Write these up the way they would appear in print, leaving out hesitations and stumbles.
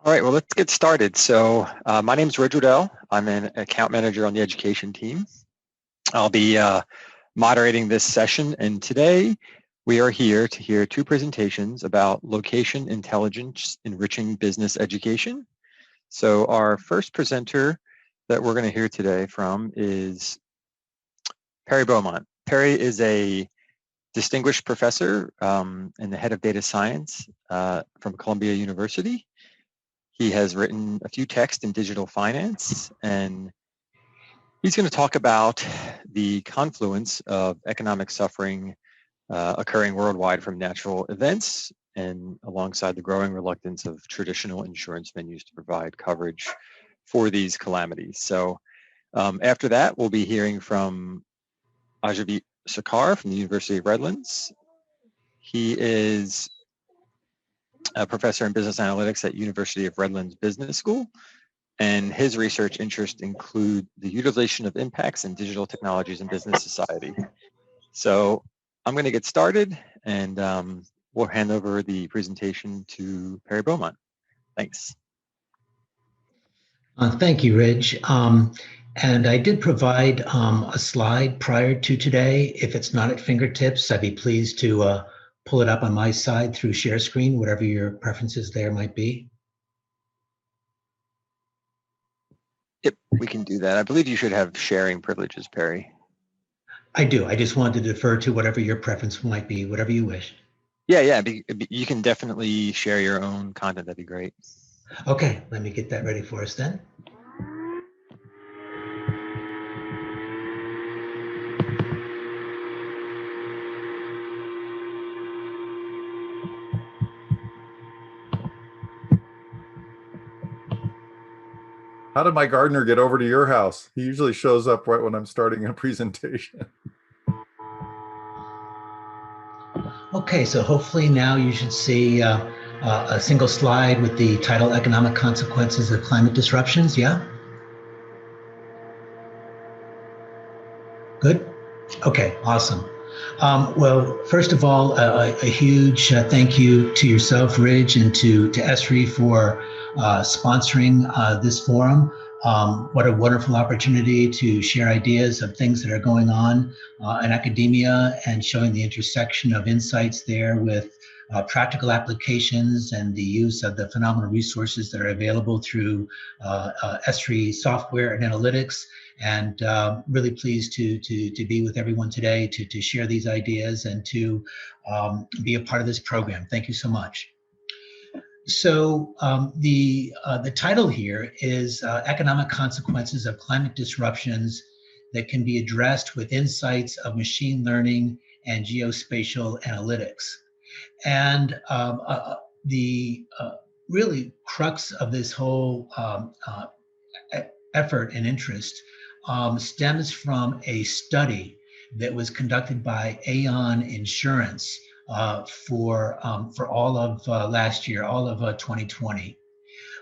All right, well, let's get started. So my name is Reg Waddell. I'm an account manager on the education team. I'll be moderating this session, and today we are here to hear two presentations about location intelligence enriching business education. So our first presenter that we're going to hear today from is Perry Beaumont. Perry is a distinguished professor and the head of data science from Columbia University. He has written a few texts in digital finance, and he's going to talk about the confluence of economic suffering occurring worldwide from natural events and alongside the growing reluctance of traditional insurance venues to provide coverage for these calamities. So after that, we'll be hearing from Ajavit Sarkar from the University of Redlands. He is a professor in business analytics at University of Redlands Business School, and his research interests include the utilization of impacts in digital technologies in business society. So I'm going to get started, and we'll hand over the presentation to Perry Beaumont. Thanks. Thank you, Reg. And I did provide a slide prior to today. If it's not at fingertips, I'd be pleased to pull it up on my side through share screen, whatever your preferences there might be. Yep, we can do that. I believe you should have sharing privileges, Perry. I do. I just wanted to defer to whatever your preference might be, whatever you wish. Yeah, you can definitely share your own content. That'd be great. Okay, let me get that ready for us then. How did my gardener get over to your house? He usually shows up right when I'm starting a presentation. Okay, so hopefully now you should see a single slide with the title Economic Consequences of Climate Disruptions, yeah? Good? Okay, awesome. Well, first of all, a huge thank you to yourself, Ridge, and to Esri for sponsoring this forum. What a wonderful opportunity to share ideas of things that are going on in academia and showing the intersection of insights there with practical applications and the use of the phenomenal resources that are available through Esri software and analytics. And really pleased to be with everyone today to share these ideas and to be a part of this program. Thank you so much. So the title here is Economic Consequences of Climate Disruptions that can be addressed with insights of machine learning and geospatial analytics. And the really crux of this whole effort and interest stems from a study that was conducted by Aon Insurance for all of last year, all of 2020,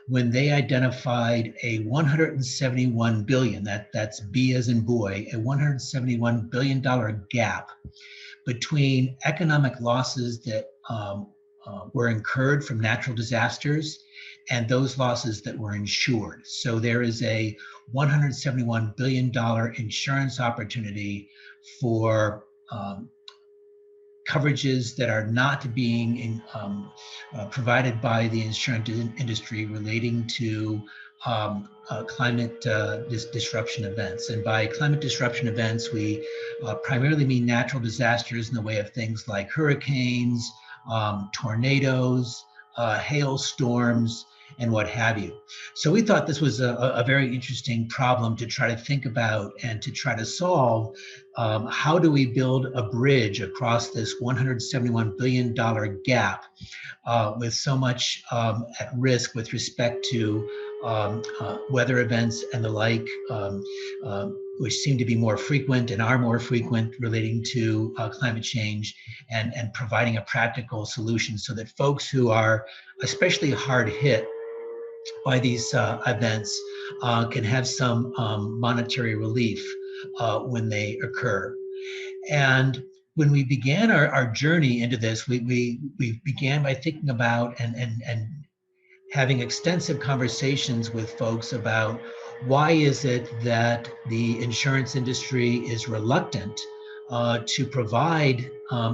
when they identified a 171 billion, that's B as in boy, a $171 billion gap between economic losses that were incurred from natural disasters and those losses that were insured. So there is a $171 billion insurance opportunity for coverages that are not being provided by the insurance industry relating to climate disruption events. And by climate disruption events, we primarily mean natural disasters in the way of things like hurricanes, tornadoes, hailstorms, and what have you. So we thought this was a very interesting problem to try to think about and to try to solve. How do we build a bridge across this $171 billion gap with so much at risk with respect to weather events and the like, which seem to be more frequent and are more frequent relating to climate change, and providing a practical solution so that folks who are especially hard hit by these events can have some monetary relief when they occur. And when we began our journey into this, we began by thinking about and having extensive conversations with folks about why is it that the insurance industry is reluctant to provide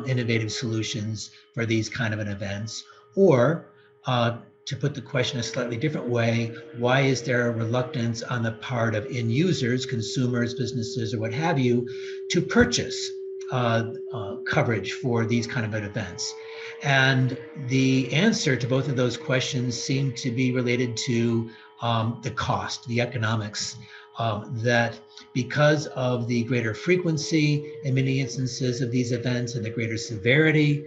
innovative solutions for these kind of an events, or to put the question a slightly different way, why is there a reluctance on the part of end users, consumers, businesses, or what have you, to purchase coverage for these kind of events? And the answer to both of those questions seem to be related to the cost, the economics, that because of the greater frequency in many instances of these events and the greater severity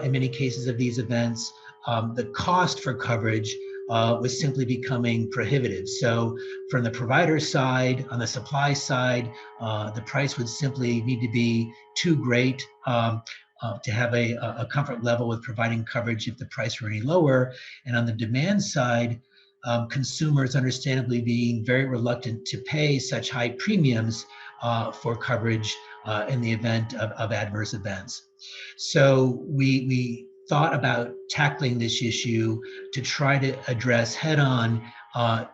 in many cases of these events, the cost for coverage was simply becoming prohibitive. So from the provider side, on the supply side, the price would simply need to be too great to have a comfort level with providing coverage if the price were any lower. And on the demand side, consumers understandably being very reluctant to pay such high premiums for coverage in the event of adverse events. So we thought about tackling this issue to try to address head-on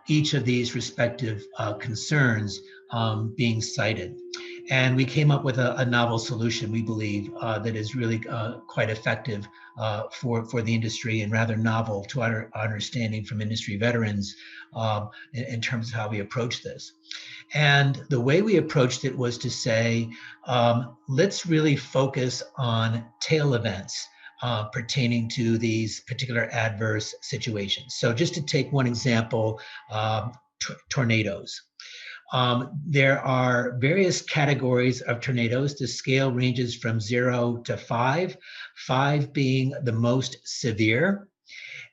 each of these respective concerns being cited. And we came up with a novel solution, we believe, that is really quite effective for the industry and rather novel to our understanding from industry veterans in terms of how we approach this. And the way we approached it was to say, let's really focus on tail events pertaining to these particular adverse situations. So just to take one example, tornadoes. There are various categories of tornadoes. The scale ranges from 0 to 5, 5 being the most severe.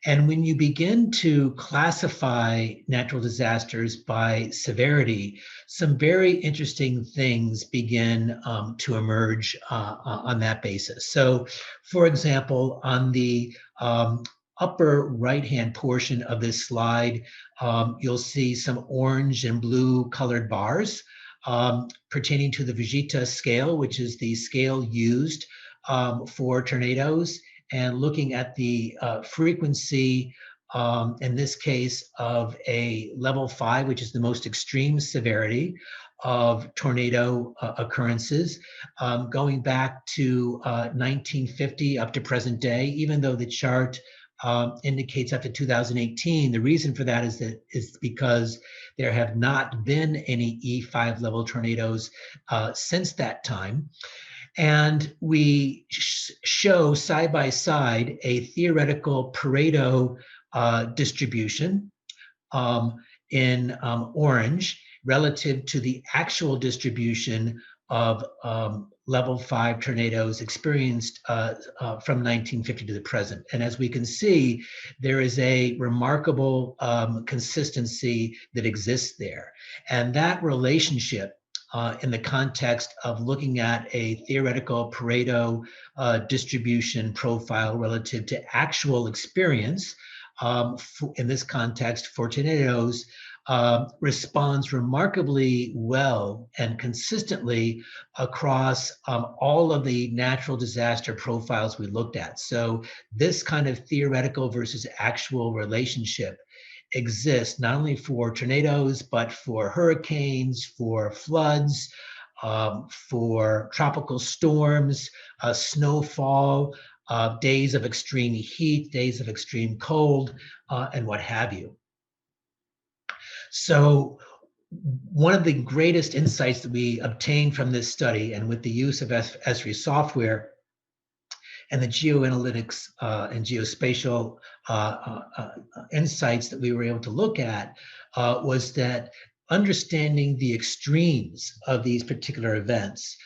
And when you begin to classify natural disasters by severity, some very interesting things begin to emerge on that basis. So, for example, on the upper right-hand portion of this slide, you'll see some orange and blue colored bars pertaining to the Vegeta scale, which is the scale used for tornadoes, and looking at the frequency, in this case, of a level 5, which is the most extreme severity of tornado occurrences, going back to 1950 up to present day, even though the chart indicates up to 2018. The reason for that is because there have not been any E5 level tornadoes since that time. And we show side by side a theoretical Pareto distribution in orange relative to the actual distribution of level 5 tornadoes experienced from 1950 to the present. And as we can see, there is a remarkable consistency that exists there. And that relationship in the context of looking at a theoretical Pareto distribution profile relative to actual experience, in this context for tornadoes, responds remarkably well and consistently across all of the natural disaster profiles we looked at. So this kind of theoretical versus actual relationship exists not only for tornadoes, but for hurricanes, for floods, for tropical storms, snowfall, days of extreme heat, days of extreme cold, and what have you. So one of the greatest insights that we obtained from this study, and with the use of Esri software and the geoanalytics and geospatial insights that we were able to look at, was that understanding the extremes of these particular events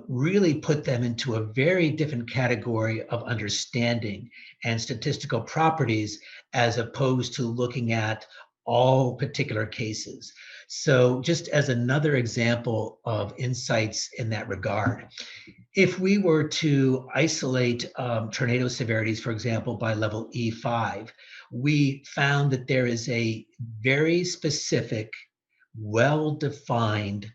really put them into a very different category of understanding and statistical properties, as opposed to looking at all particular cases. So just as another example of insights in that regard, if we were to isolate tornado severities, for example, by level E5, we found that there is a very specific, well-defined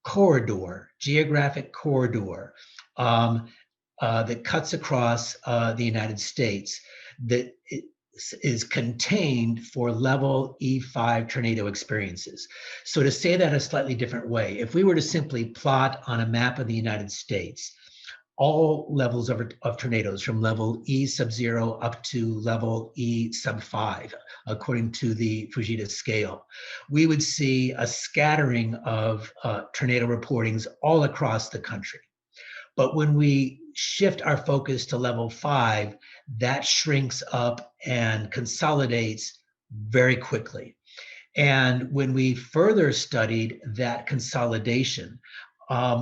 corridor, geographic corridor, that cuts across the United States that is contained for level E5 tornado experiences. So to say that a slightly different way, if we were to simply plot on a map of the United States, all levels of tornadoes from level E sub 0 up to level E sub 5, according to the Fujita scale, we would see a scattering of tornado reportings all across the country. But when we shift our focus to level 5, that shrinks up and consolidates very quickly. And when we further studied that consolidation,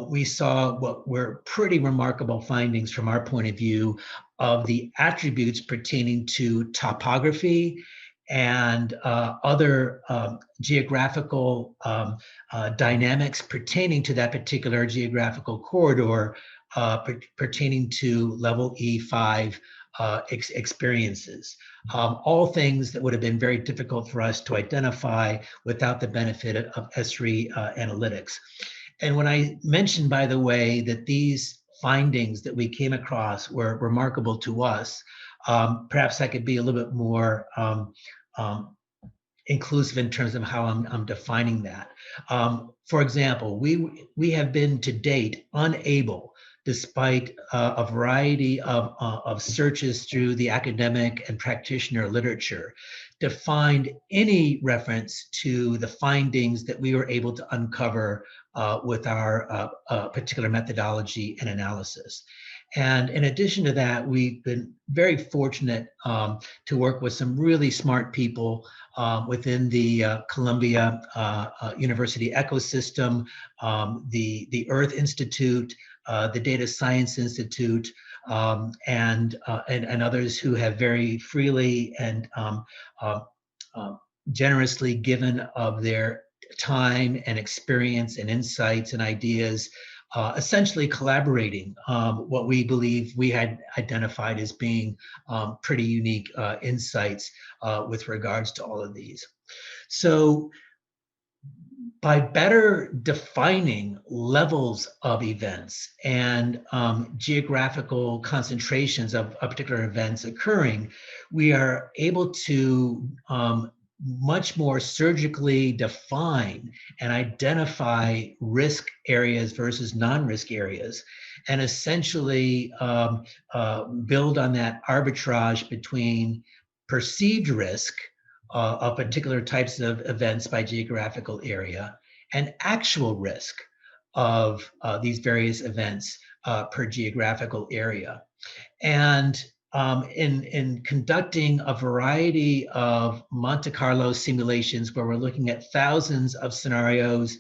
we saw what were pretty remarkable findings from our point of view of the attributes pertaining to topography and other geographical dynamics pertaining to that particular geographical corridor, pertaining to level E5 experiences. All things that would have been very difficult for us to identify without the benefit of Esri analytics. And when I mentioned, by the way, that these findings that we came across were remarkable to us, perhaps I could be a little bit more inclusive in terms of how I'm defining that. For example, we have been to date unable, despite a variety of searches through the academic and practitioner literature, to find any reference to the findings that we were able to uncover with our particular methodology and analysis. And in addition to that, we've been very fortunate to work with some really smart people within the Columbia University ecosystem, the Earth Institute, the Data Science Institute, and others who have very freely and generously given of their time and experience and insights and ideas, essentially collaborating what we believe we had identified as being pretty unique insights with regards to all of these. So by better defining levels of events and geographical concentrations of particular events occurring, we are able to much more surgically define and identify risk areas versus non-risk areas, and essentially build on that arbitrage between perceived risk of particular types of events by geographical area and actual risk of these various events per geographical area. And in conducting a variety of Monte Carlo simulations where we're looking at thousands of scenarios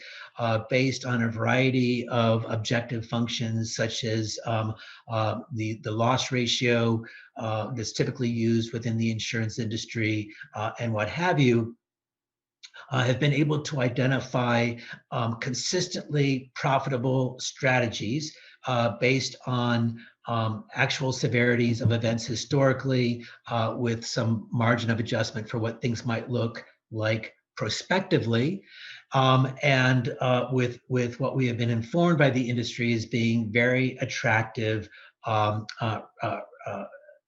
based on a variety of objective functions, such as the loss ratio that's typically used within the insurance industry and what have you, have been able to identify consistently profitable strategies based on actual severities of events historically, with some margin of adjustment for what things might look like prospectively, and with what we have been informed by the industry as being very attractive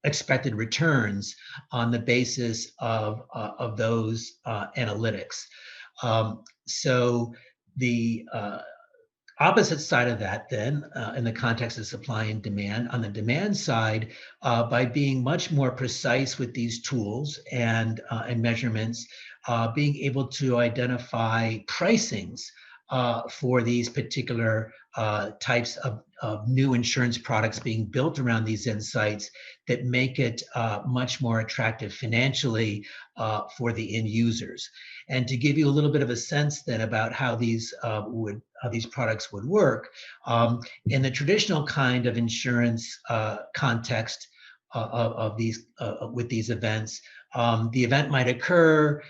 expected returns on the basis of those analytics. So the opposite side of that then, in the context of supply and demand, on the demand side, by being much more precise with these tools and measurements, being able to identify pricings for these particular types of new insurance products being built around these insights that make it much more attractive financially for the end users. And to give you a little bit of a sense then about how these products would work, in the traditional kind of insurance context of these with these events, the event might occur,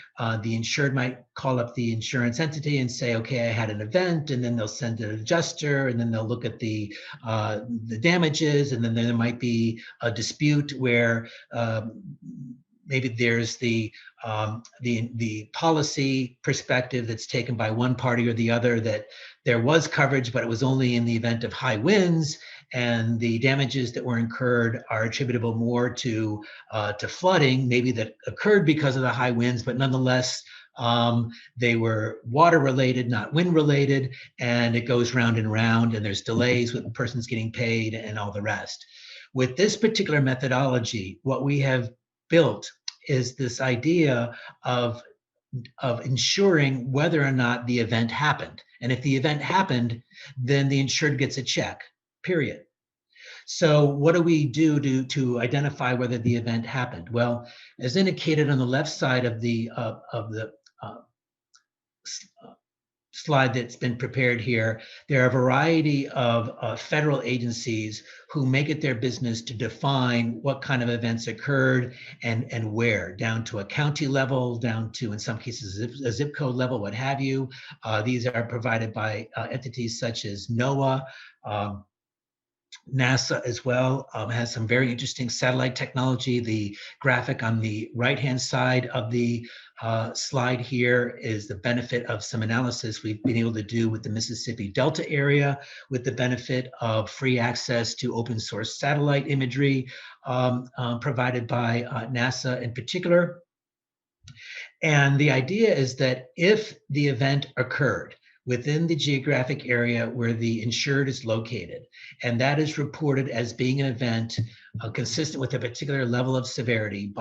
the insured might call up the insurance entity and say, okay, I had an event, and then they'll send an adjuster, and then they'll look at the damages, and then there might be a dispute where maybe there's the policy perspective that's taken by one party or the other that there was coverage, but it was only in the event of high winds. and the damages that were incurred are attributable more to flooding, maybe that occurred because of the high winds, but nonetheless, they were water related, not wind related, and it goes round and round, and there's delays with persons getting paid and all the rest. With this particular methodology, what we have built is this idea of ensuring whether or not the event happened. And if the event happened, then the insured gets a check, period. So what do we do to identify whether the event happened? Well, as indicated on the left side of the slide that's been prepared here, there are a variety of federal agencies who make it their business to define what kind of events occurred and where, down to a county level, down to, in some cases, a zip code level, what have you. These are provided by entities such as NOAA. NASA as well has some very interesting satellite technology. The graphic on the right-hand side of the slide here is the benefit of some analysis we've been able to do with the Mississippi Delta area, with the benefit of free access to open source satellite imagery provided by NASA in particular. And the idea is that if the event occurred within the geographic area where the insured is located, and that is reported as being an event consistent with a particular level of severity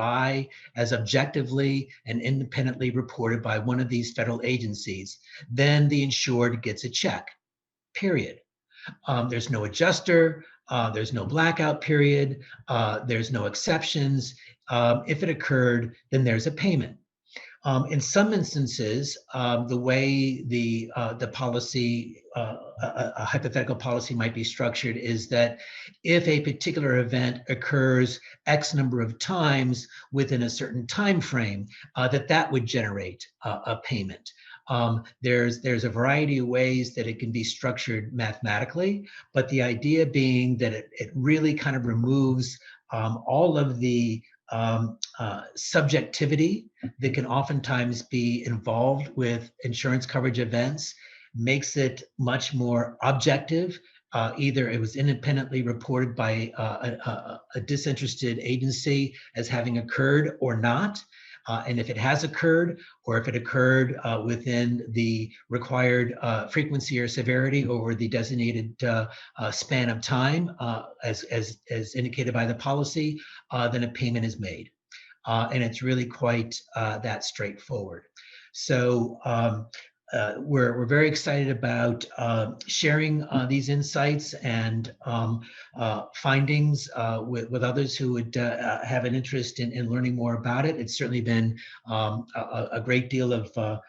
as objectively and independently reported by one of these federal agencies, then the insured gets a check, period. There's no adjuster, there's no blackout period, there's no exceptions. If it occurred, then there's a payment. In some instances, the way the policy, a hypothetical policy might be structured is that if a particular event occurs X number of times within a certain time frame, that would generate a payment. There's a variety of ways that it can be structured mathematically, but the idea being that it really kind of removes all of the subjectivity that can oftentimes be involved with insurance coverage events, makes it much more objective. Either it was independently reported by a disinterested agency as having occurred or not. And if it has occurred, or if it occurred within the required frequency or severity over the designated span of time, as indicated by the policy, then a payment is made. And it's really quite that straightforward. So we're very excited about sharing these insights and findings with others who would have an interest in learning more about it. It's certainly been a great deal of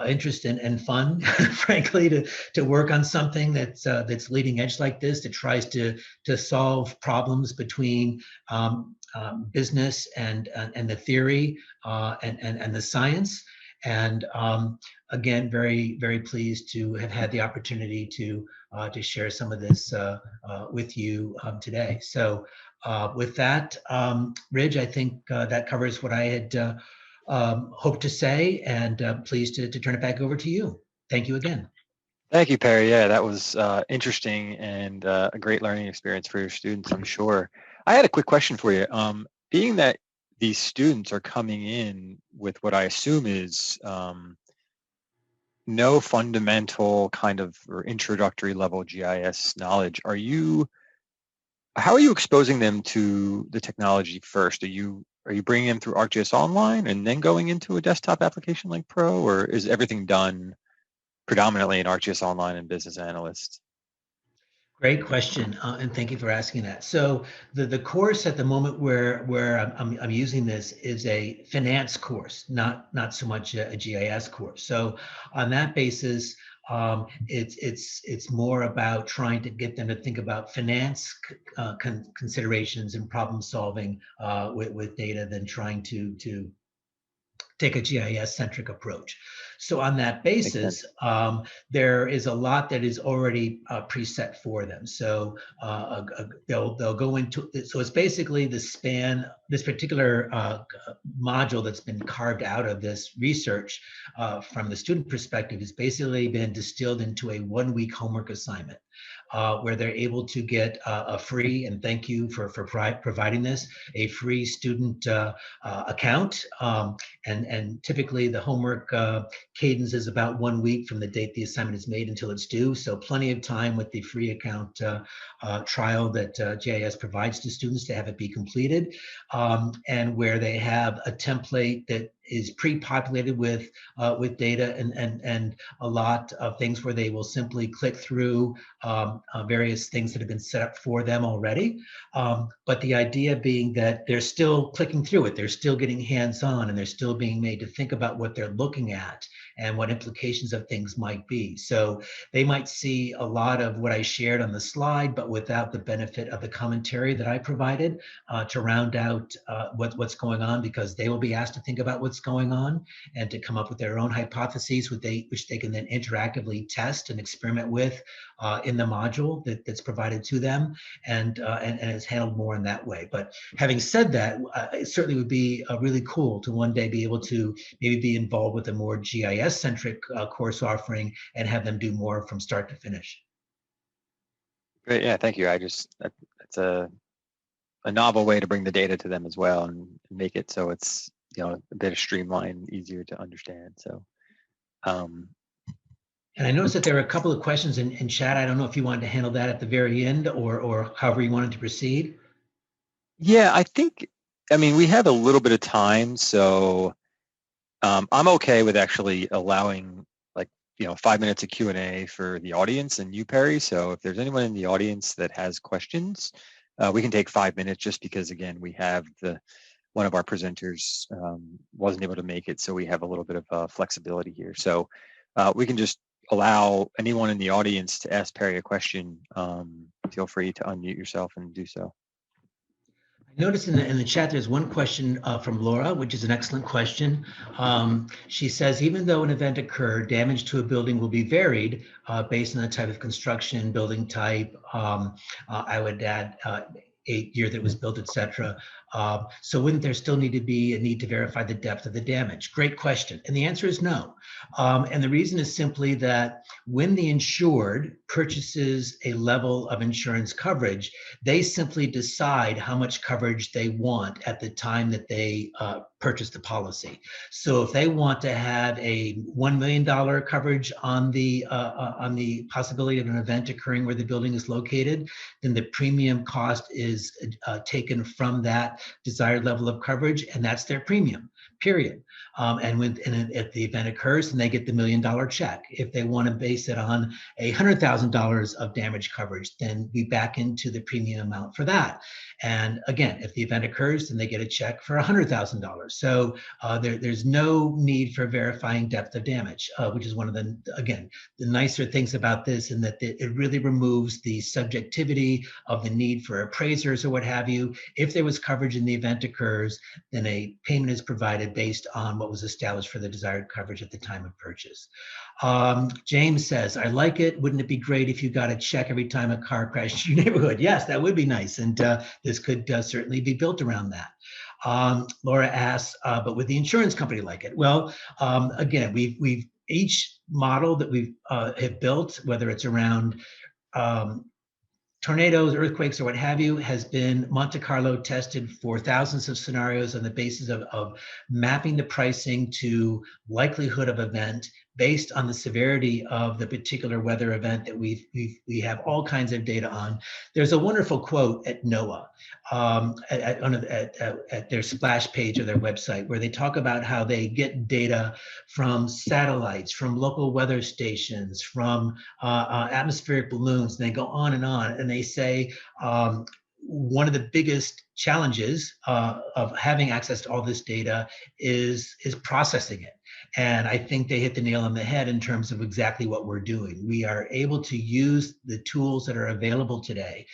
interest and fun, frankly, to work on something that's leading edge like this, that tries to solve problems between business and the theory and the science. And again, very, very pleased to have had the opportunity to share some of this with you today. So with that, Ridge, I think that covers what I had hoped to say, and pleased to turn it back over to you. Thank you again. Thank you, Perry. Yeah, that was interesting and a great learning experience for your students, I'm sure. I had a quick question for you. Being that these students are coming in with what I assume is no fundamental kind of or introductory level GIS knowledge, how are you exposing them to the technology first? Are you bringing them through ArcGIS Online and then going into a desktop application like Pro, or is everything done predominantly in ArcGIS Online and Business Analyst? Great question, and thank you for asking that. So the course at the moment where I'm using this is a finance course, not so much a GIS course. So on that basis, it's more about trying to get them to think about finance considerations and problem solving with data than trying to take a GIS-centric approach. So on that basis, there is a lot that is already preset for them. So they'll go into, so it's basically the span, this particular module that's been carved out of this research from the student perspective has basically been distilled into a 1-week homework assignment. where they're able to get a free, and thank you for providing this, a free student account. And typically the homework cadence is about 1 week from the date the assignment is made until it's due. So plenty of time with the free account trial that GIS provides to students to have it be completed, and where they have a template that is pre-populated with data and a lot of things where they will simply click through various things that have been set up for them already. But the idea being that they're still clicking through it, they're still getting hands-on, and they're still being made to think about what they're looking at and what implications of things might be. So they might see a lot of what I shared on the slide, but without the benefit of the commentary that I provided to round out what's going on, because they will be asked to think about what's going on and to come up with their own hypotheses, which they can then interactively test and experiment with in the module that's provided to them, and it's handled more in that way. But having said that, it certainly would be really cool to one day be able to maybe be involved with a more GIS-centric course offering and have them do more from start to finish. Great, yeah, thank you. It's a novel way to bring the data to them as well and make it so it's, you know, a bit of streamlined, easier to understand. So, and I noticed that there are a couple of questions in chat. I don't know if you wanted to handle that at the very end or however you wanted to proceed. yeah, I mean, we have a little bit of time, so I'm okay with actually allowing, like, you know, 5 minutes of Q&A for the audience and you, Perry. So if there's anyone in the audience that has questions, we can take 5 minutes, just because, again, we have one of our presenters wasn't able to make it, so we have a little bit of flexibility here. So we can just allow anyone in the audience to ask Perry a question. Feel free to unmute yourself and do so. I noticed in the chat there's one question from Laura, which is an excellent question. She says, even though an event occurred, damage to a building will be varied based on the type of construction, building type. I would add year that it was built, etc. So wouldn't there still need to be a need to verify the depth of the damage? Great question. And the answer is no. And the reason is simply that when the insured purchases a level of insurance coverage, they simply decide how much coverage they want at the time that they purchase the policy. So if they want to have a $1 million coverage on the possibility of an event occurring where the building is located, then the premium cost is taken from that desired level of coverage, and that's their premium, period. And if the event occurs, then they get the $1 million check. If they want to base it on $100,000 of damage coverage, then we back into the premium amount for that. And again, if the event occurs, then they get a check for $100,000. So there's no need for verifying depth of damage, which is one of the, again, the nicer things about this, in that it really removes the subjectivity of the need for appraisers or what have you. If there was coverage and the event occurs, then a payment is provided based on what was established for the desired coverage at the time of purchase. James says, I like it. Wouldn't it be great if you got a check every time a car crashed in your neighborhood? Yes, that would be nice. And this could certainly be built around that. Laura asks, but would the insurance company like it? Well, again, we've each model that we've have built, whether it's around tornadoes, earthquakes, or what have you, has been Monte Carlo tested for thousands of scenarios on the basis of mapping the pricing to likelihood of event based on the severity of the particular weather event that we have all kinds of data on. There's a wonderful quote at NOAA at their splash page of their website, where they talk about how they get data from satellites, from local weather stations, from atmospheric balloons, and they go on. And they say one of the biggest challenges of having access to all this data is processing it. And I think they hit the nail on the head in terms of exactly what we're doing. We are able to use the tools that are available today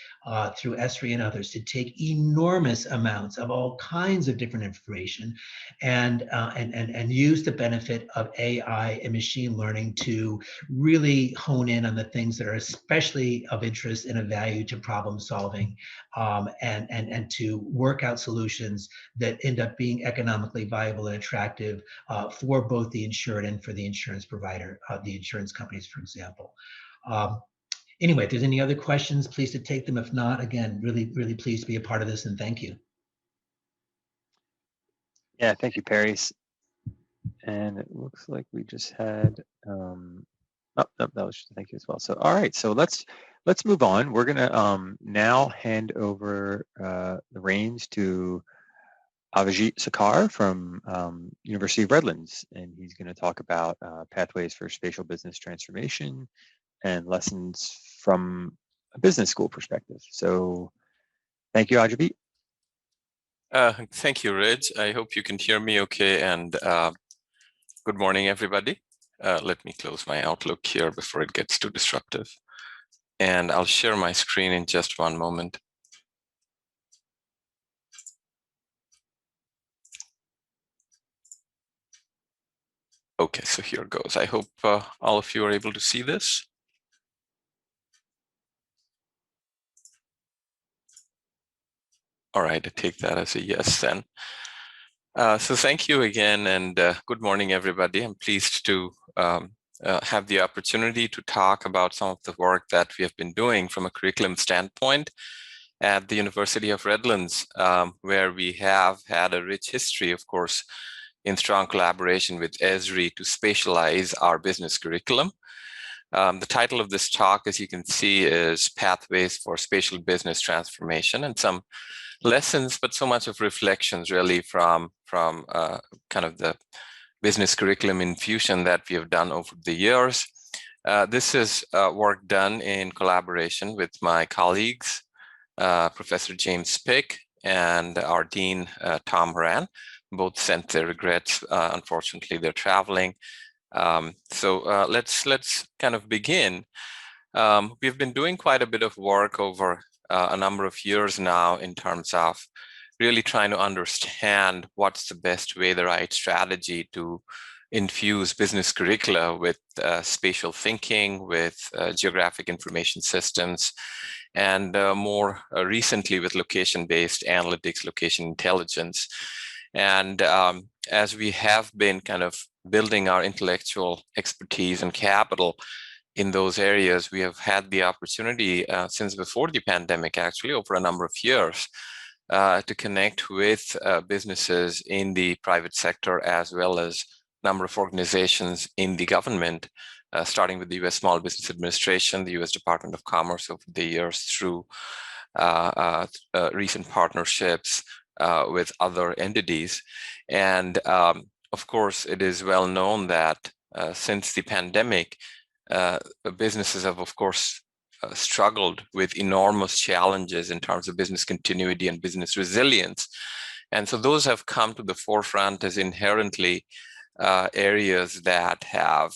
through Esri and others to take enormous amounts of all kinds of different information and use the benefit of AI and machine learning to really hone in on the things that are especially of interest and of value to problem solving, and to work out solutions that end up being economically viable and attractive for both the insured and for the insurance provider, the insurance companies, for example. Anyway, if there's any other questions, please to take them. If not, again, really, really pleased to be a part of this, and thank you. Yeah, thank you, Perry. And it looks like we just had, oh, no, that was thank you as well. So, all right, so let's move on. We're gonna now hand over the reins to Avijit Sakar from University of Redlands, and he's going to talk about pathways for spatial business transformation and lessons from a business school perspective. So thank you, Avijit. Thank you, Rich. I hope you can hear me okay, and good morning, everybody. Let me close my Outlook here before it gets too disruptive. And I'll share my screen in just one moment. Okay, so here goes. I hope all of you are able to see this. All right, I take that as a yes then. So thank you again, and good morning, everybody. I'm pleased to have the opportunity to talk about some of the work that we have been doing from a curriculum standpoint at the University of Redlands, where we have had a rich history, of course, in strong collaboration with Esri to spatialize our business curriculum. The title of this talk, as you can see, is Pathways for Spatial Business Transformation, and some lessons, but so much of reflections really from kind of the business curriculum infusion that we have done over the years. This is work done in collaboration with my colleagues, Professor James Pick and our Dean, Tom Horan. Both sent their regrets. Unfortunately, they're traveling. So let's kind of begin. We've been doing quite a bit of work over a number of years now in terms of really trying to understand what's the best way, the right strategy to infuse business curricula with spatial thinking, with geographic information systems, and more recently with location-based analytics, location intelligence. And as we have been kind of building our intellectual expertise and capital in those areas, we have had the opportunity since before the pandemic, actually, over a number of years, to connect with businesses in the private sector, as well as a number of organizations in the government, starting with the U.S. Small Business Administration, the U.S. Department of Commerce over the years, through recent partnerships with other entities. And of course, it is well known that since the pandemic, businesses have, of course, struggled with enormous challenges in terms of business continuity and business resilience. And so those have come to the forefront as inherently areas that have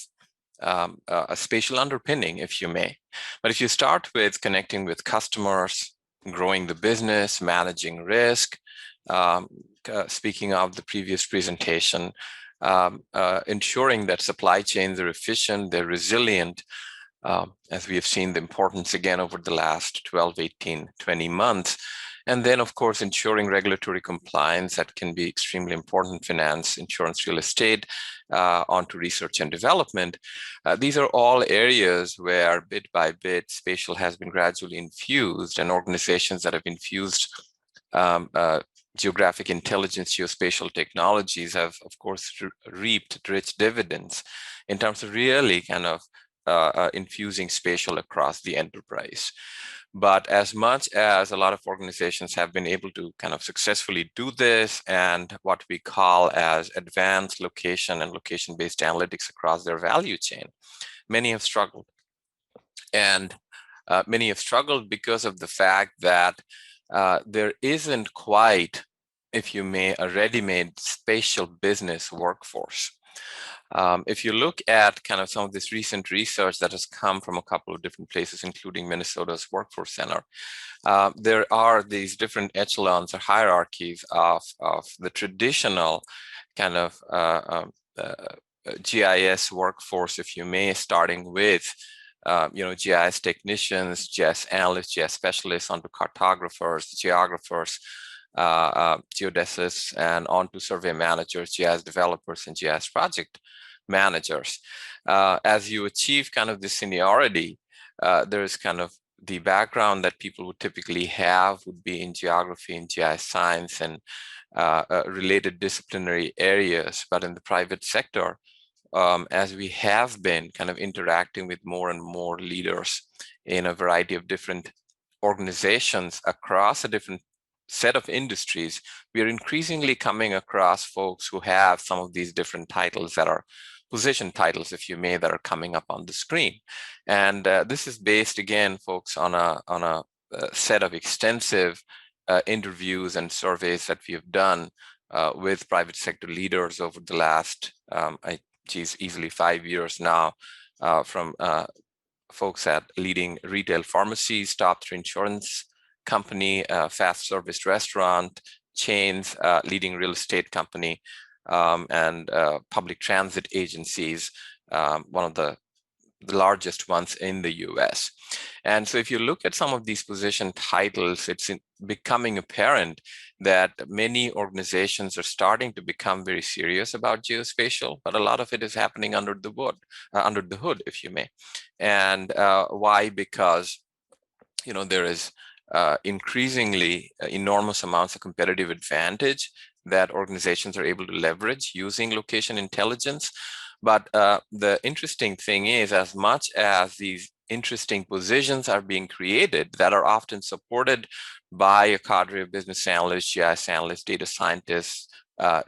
a spatial underpinning, if you may. But if you start with connecting with customers, growing the business, managing risk, speaking of the previous presentation, ensuring that supply chains are efficient, they're resilient, as we have seen the importance again over the last 12, 18, 20 months. And then, of course, ensuring regulatory compliance that can be extremely important, finance, insurance, real estate, onto research and development. These are all areas where bit by bit, spatial has been gradually infused, and organizations that have infused geographic intelligence, geospatial technologies have, of course, reaped rich dividends in terms of really kind of infusing spatial across the enterprise. But as much as a lot of organizations have been able to kind of successfully do this, and what we call as advanced location and location-based analytics across their value chain, many have struggled. And many have struggled because of the fact that there isn't quite, if you may, a ready-made spatial business workforce. If you look at kind of some of this recent research that has come from a couple of different places, including Minnesota's Workforce Center, there are these different echelons or hierarchies of the traditional kind of GIS workforce, if you may, starting with GIS technicians, GIS analysts, GIS specialists, onto cartographers, geographers, geodesists, and onto survey managers, GIS developers, and GIS project managers. As you achieve kind of the seniority, there is kind of the background that people would typically have would be in geography and GIS science and related disciplinary areas. But in the private sector, as we have been kind of interacting with more and more leaders in a variety of different organizations across a different set of industries, we are increasingly coming across folks who have some of these different titles that are position titles, if you may, that are coming up on the screen. And this is based, again, folks, on a set of extensive interviews and surveys that we have done with private sector leaders over the last, easily 5 years now, from folks at leading retail pharmacies, top 3 insurance company, fast service restaurant chains, leading real estate company, and public transit agencies, one of the largest ones in the US. And so if you look at some of these position titles, it's becoming apparent that many organizations are starting to become very serious about geospatial, but a lot of it is happening under the hood, if you may. And why? Because there is increasingly enormous amounts of competitive advantage that organizations are able to leverage using location intelligence. But the interesting thing is, as much as these interesting positions are being created that are often supported by a cadre of business analysts, GIS analysts, data scientists,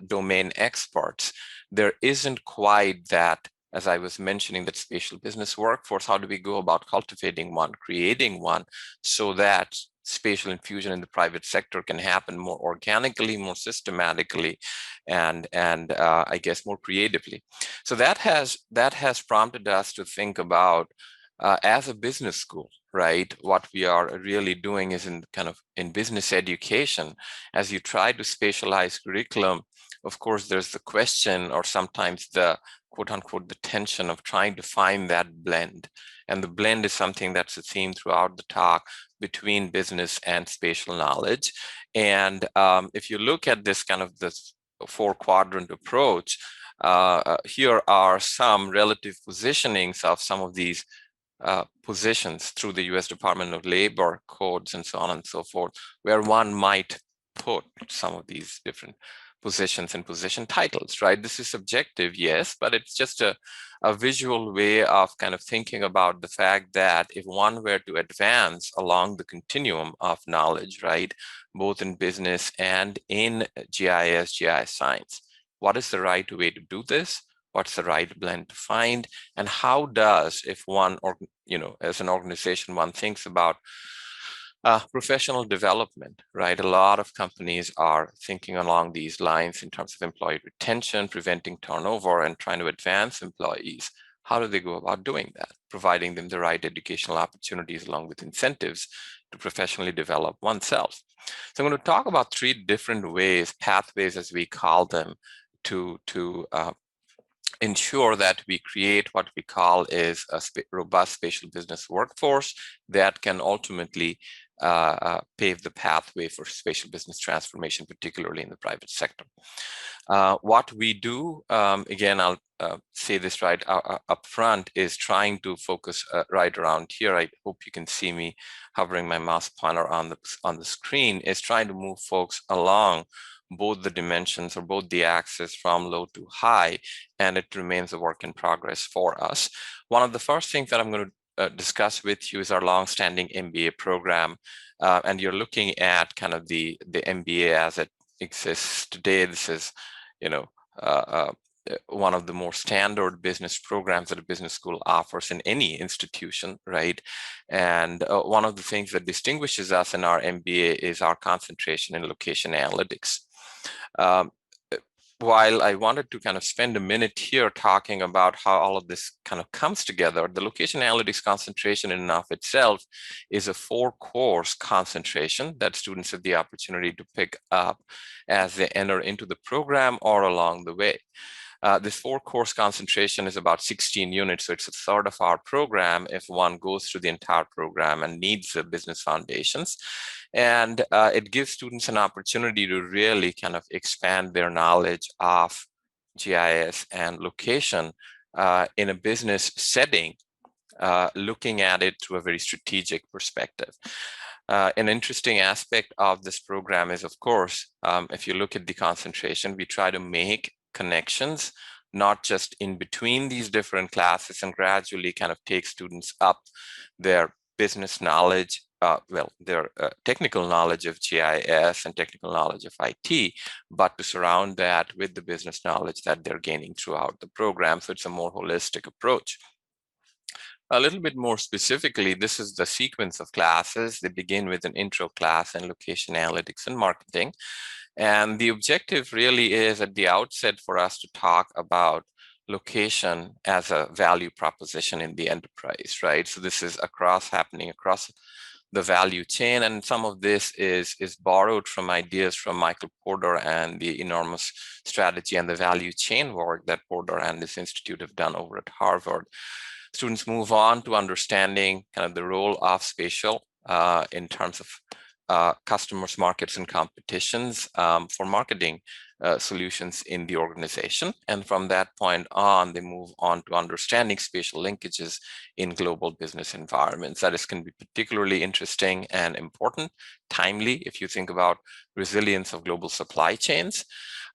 domain experts, there isn't quite that, as I was mentioning, that spatial business workforce. How do we go about cultivating one, creating one, so that spatial infusion in the private sector can happen more organically, more systematically, and I guess more creatively. So that has prompted us to think about, as a business school, right, what we are really doing is in business education. As you try to spatialize curriculum, of course, there's the question, or sometimes the quote unquote, the tension of trying to find that blend. And the blend is something that's a theme throughout the talk between business and spatial knowledge. And if you look at this this 4-quadrant approach, here are some relative positionings of some of these positions through the US Department of Labor codes and so on and so forth, where one might put some of these different positions and position titles, right? This is subjective, yes, but it's just a visual way of kind of thinking about the fact that if one were to advance along the continuum of knowledge, right, both in business and in GIS science, what is the right way to do this? What's the right blend to find? And how does, if one, or as an organization, one thinks about professional development, right? A lot of companies are thinking along these lines in terms of employee retention, preventing turnover, and trying to advance employees. How do they go about doing that? Providing them the right educational opportunities along with incentives to professionally develop oneself. So I'm going to talk about 3 different ways, pathways as we call them, to ensure that we create what we call is a robust spatial business workforce that can ultimately pave the pathway for spatial business transformation, particularly in the private sector. What we do, again, I'll say this right up front, is trying to focus right around here. I hope you can see me hovering my mouse pointer on the screen, is trying to move folks along both the dimensions, or both the axis, from low to high, and it remains a work in progress for us. One of the first things that I'm going to discuss with you is our long-standing MBA program, and you're looking at kind of the MBA as it exists today. This is, one of the more standard business programs that a business school offers in any institution, right? And one of the things that distinguishes us in our MBA is our concentration in location analytics. While I wanted to kind of spend a minute here talking about how all of this kind of comes together, the location analytics concentration in and of itself is a 4-course concentration that students have the opportunity to pick up as they enter into the program or along the way. This 4-course concentration is about 16 units, so it's a third of our program if one goes through the entire program and needs the business foundations. And it gives students an opportunity to really kind of expand their knowledge of GIS and location in a business setting looking at it through a very strategic perspective. An interesting aspect of this program is, of course, if you look at the concentration, we try to make connections, not just in between these different classes, and gradually kind of take students up their business knowledge, their technical knowledge of GIS and technical knowledge of IT, but to surround that with the business knowledge that they're gaining throughout the program. So it's a more holistic approach. A little bit more specifically, this is the sequence of classes. They begin with an intro class in location analytics and marketing. And the objective really is at the outset for us to talk about location as a value proposition in the enterprise, right? So this is happening across the value chain. And some of this is borrowed from ideas from Michael Porter and the enormous strategy and the value chain work that Porter and this institute have done over at Harvard. Students move on to understanding kind of the role of spatial in terms of customers, markets, and competitions for marketing solutions in the organization. And from that point on, they move on to understanding spatial linkages in global business environments. That can be particularly interesting and important, timely, if you think about resilience of global supply chains.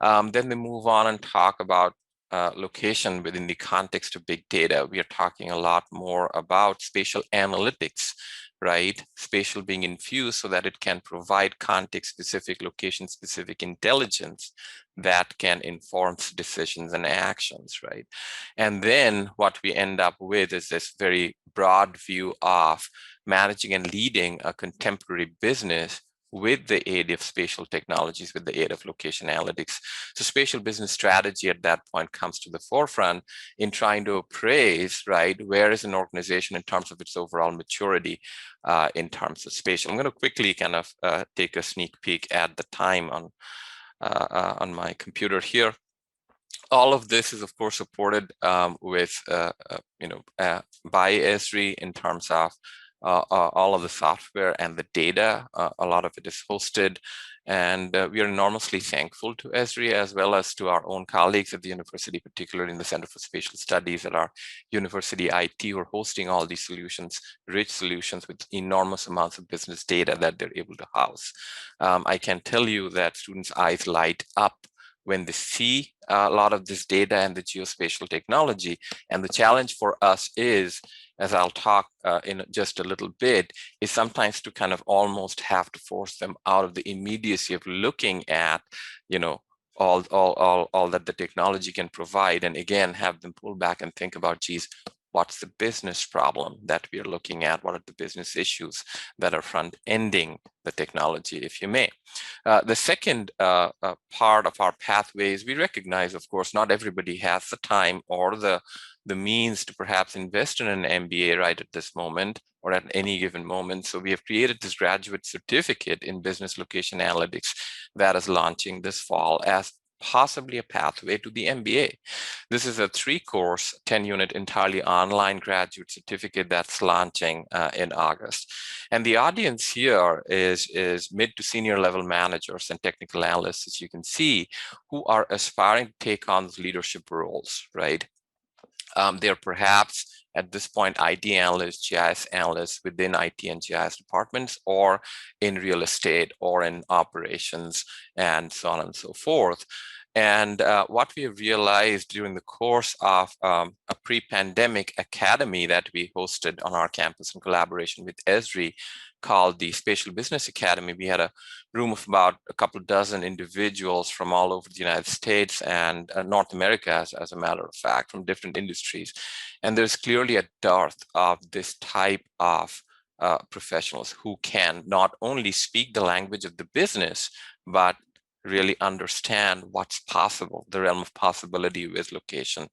Then they move on and talk about location within the context of big data. We are talking a lot more about spatial analytics, right? Spatial being infused so that it can provide context-specific, location-specific intelligence that can inform decisions and actions, right? And then what we end up with is this very broad view of managing and leading a contemporary business with the aid of spatial technologies, with the aid of location analytics. So spatial business strategy at that point comes to the forefront in trying to appraise, right, where is an organization in terms of its overall maturity in terms of spatial. I'm going to quickly kind of take a sneak peek at the time on my computer here. All of this is, of course, supported with, by Esri in terms of all of the software and the data. A lot of it is hosted, and we are enormously thankful to Esri as well as to our own colleagues at the university, particularly in the Center for Spatial Studies at our university IT, who are hosting all these solutions, rich solutions with enormous amounts of business data that they're able to house. I can tell you that students' eyes light up when they see a lot of this data and the geospatial technology. And the challenge for us is, as I'll talk in just a little bit, is sometimes to kind of almost have to force them out of the immediacy of looking at, all that the technology can provide, and again, have them pull back and think about, geez, what's the business problem that we are looking at? What are the business issues that are front-ending the technology, if you may? The second part of our pathways, we recognize, of course, not everybody has the time or the means to perhaps invest in an MBA right at this moment or at any given moment. So we have created this graduate certificate in business location analytics that is launching this fall as possibly a pathway to the MBA. This is a 3-course, 10-unit, entirely online graduate certificate that's launching in August. And the audience here is mid to senior level managers and technical analysts, as you can see, who are aspiring to take on those leadership roles, right? They're perhaps at this point IT analysts, GIS analysts within IT and GIS departments, or in real estate, or in operations, and so on and so forth. And what we have realized during the course of a pre-pandemic academy that we hosted on our campus in collaboration with Esri, called the Spatial Business Academy, we had a room of about a couple dozen individuals from all over the United States and North America, as a matter of fact, from different industries. And there's clearly a dearth of this type of professionals who can not only speak the language of the business, but really understand what's possible, the realm of possibility with location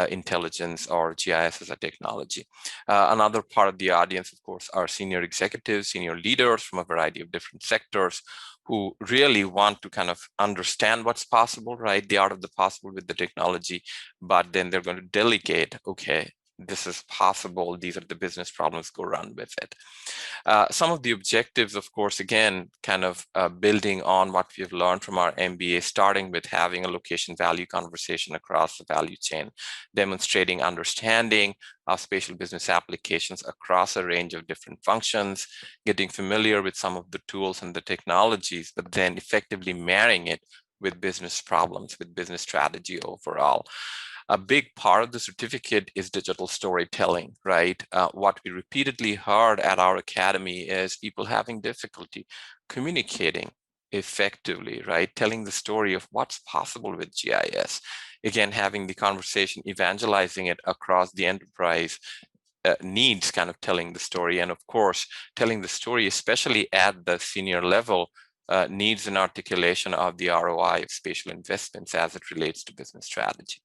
intelligence or GIS as a technology. Another part of the audience, of course, are senior executives, senior leaders from a variety of different sectors who really want to kind of understand what's possible, right? The art of the possible with the technology, but then they're going to delegate, okay, this is possible. These are the business problems, go run with it. Some of the objectives, of course, again, kind of building on what we've learned from our MBA, starting with having a location value conversation across the value chain, demonstrating understanding of spatial business applications across a range of different functions, getting familiar with some of the tools and the technologies, but then effectively marrying it with business problems, with business strategy overall. A big part of the certificate is digital storytelling, right? What we repeatedly heard at our academy is people having difficulty communicating effectively, right? Telling the story of what's possible with GIS. Again, having the conversation, evangelizing it across the enterprise needs kind of telling the story. And of course, telling the story, especially at the senior level, needs an articulation of the ROI of spatial investments as it relates to business strategy.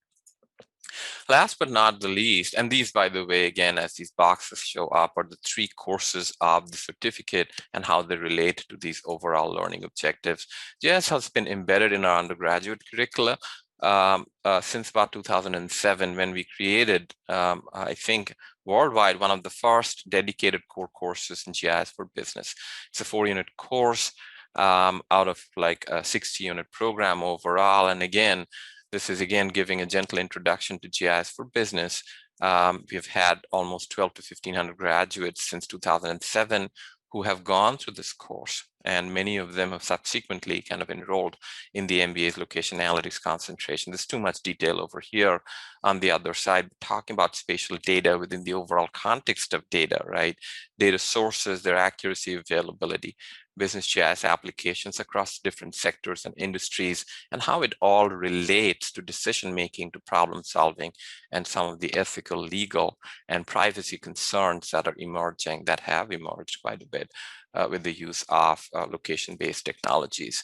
Last but not the least, and these, by the way, again, as these boxes show up, are the 3 courses of the certificate and how they relate to these overall learning objectives. GIS has been embedded in our undergraduate curricula since about 2007, when we created, I think, worldwide, one of the first dedicated core courses in GIS for business. It's a 4-unit course out of like a 60-unit program overall. And again, this is again giving a gentle introduction to GIS for business. We've had almost 12 to 1,500 graduates since 2007 who have gone through this course, and many of them have subsequently kind of enrolled in the MBA's location analytics concentration. There's too much detail over here on the other side, talking about spatial data within the overall context of data, right? Data sources, their accuracy, availability, business GIS applications across different sectors and industries, and how it all relates to decision-making, to problem solving, and some of the ethical, legal, and privacy concerns that are emerging, that have emerged quite a bit with the use of location-based technologies.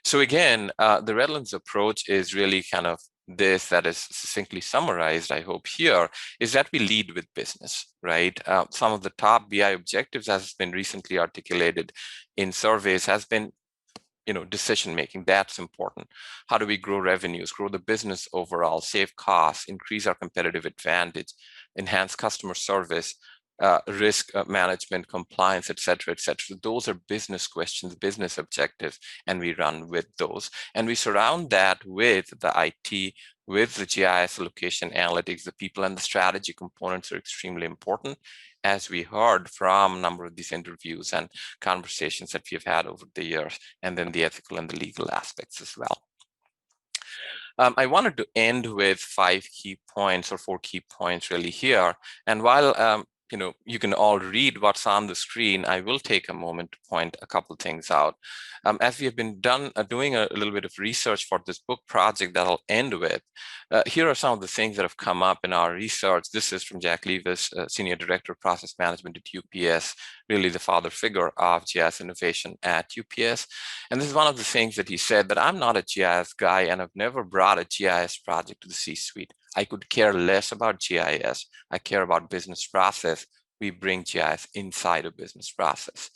So again, the Redlands approach is really kind of this, that is succinctly summarized, I hope here, is that we lead with business, right? Some of the top BI objectives, as has been recently articulated in surveys, has been, decision making. That's important. How do we grow revenues, grow the business overall, save costs, increase our competitive advantage, enhance customer service, risk management, compliance, et cetera, et cetera. Those are business questions, business objectives, and we run with those. And we surround that with the IT, with the GIS location analytics. The people and the strategy components are extremely important, as we heard from a number of these interviews and conversations that we've had over the years, and then the ethical and the legal aspects as well. I wanted to end with 5 key points, or 4 key points really here. And while you can all read what's on the screen, I will take a moment to point a couple things out. As we have been doing a little bit of research for this book project that I'll end with, here are some of the things that have come up in our research. This is from Jack Levis, Senior Director of Process Management at UPS, really the father figure of GIS innovation at UPS. And this is one of the things that he said, that I'm not a GIS guy and I've never brought a GIS project to the C-suite. I could care less about GIS. I care about business process. We bring GIS inside a business process.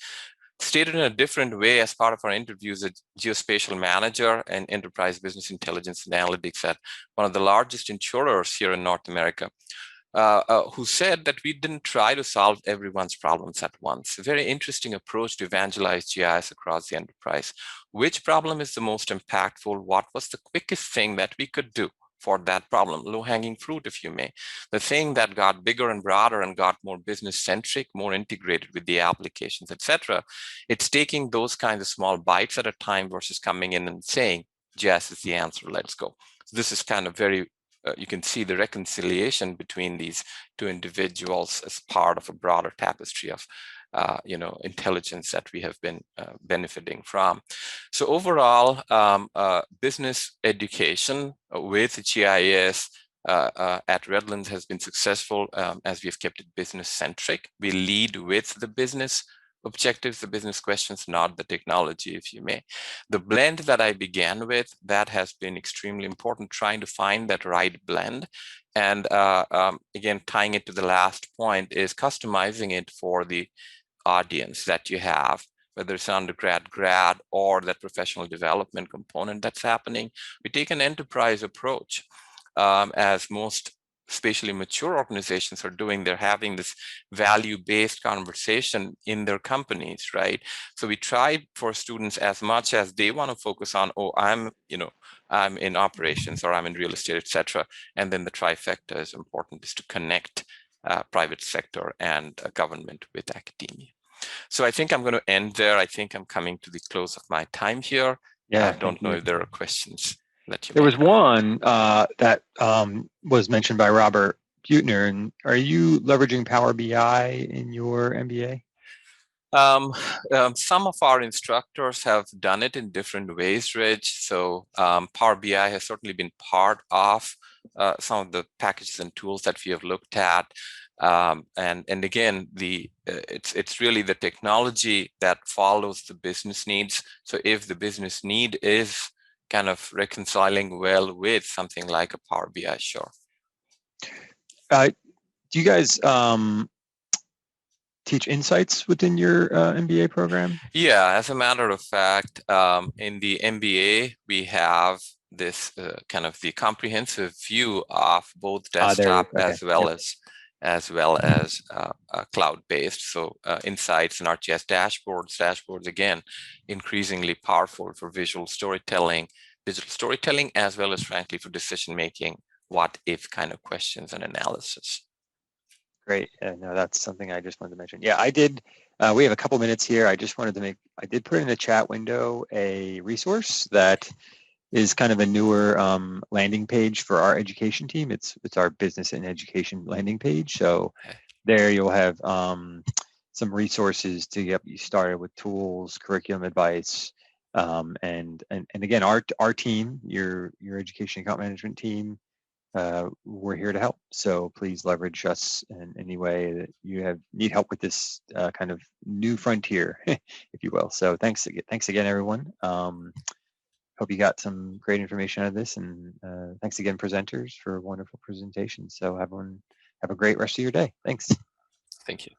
Stated in a different way, as part of our interviews, a geospatial manager and enterprise business intelligence and analytics at one of the largest insurers here in North America, who said that we didn't try to solve everyone's problems at once. A very interesting approach to evangelize GIS across the enterprise. Which problem is the most impactful? What was the quickest thing that we could do for that problem? Low-hanging fruit, if you may. The thing that got bigger and broader and got more business-centric, more integrated with the applications, etc. It's taking those kinds of small bites at a time versus coming in and saying, GIS is the answer, let's go. So this is kind of very, you can see the reconciliation between these 2 individuals as part of a broader tapestry of intelligence that we have been benefiting from. So overall, business education with GIS at Redlands has been successful as we've kept it business centric. We lead with the business objectives, the business questions, not the technology, if you may. The blend that I began with, that has been extremely important, trying to find that right blend. And again, tying it to the last point is customizing it for the audience that you have, whether it's undergrad, grad, or that professional development component that's happening. We take an enterprise approach, as most spatially mature organizations are doing. They're having this value-based conversation in their companies, right? So we try for students, as much as they want to focus on, oh, I'm in operations, or I'm in real estate, etc. And then the trifecta is important, is to connect private sector and government with academia. So I think I'm going to end there. I think I'm coming to the close of my time here. Yeah, I don't know if there are questions that you there may was have. one that was mentioned by Robert Butner. And are you leveraging Power BI in your MBA? Some of our instructors have done it in different ways, Rich. So Power BI has certainly been part of some of the packages and tools that we have looked at. And again, it's really the technology that follows the business needs. So if the business need is kind of reconciling well with something like a Power BI, sure. Do you guys teach insights within your MBA program? Yeah, as a matter of fact, in the MBA, we have this kind of the comprehensive view of both desktop as well as cloud-based. So insights and ArcGIS dashboards again, increasingly powerful for visual storytelling, digital storytelling, as well as frankly for decision-making, what if kind of questions and analysis. Great. No, that's something I just wanted to mention. Yeah, I did. We have a couple minutes here. I just wanted to I did put in the chat window a resource that is kind of a newer landing page for our education team. It's our business and education landing page. So there you'll have some resources to get you started with tools, curriculum advice, and again, our team, your education account management team, we're here to help. So please leverage us in any way that you need help with this kind of new frontier, if you will. So thanks again, everyone. Hope you got some great information out of this, and thanks again, presenters, for a wonderful presentation. So everyone have a great rest of your day. Thanks. Thank you.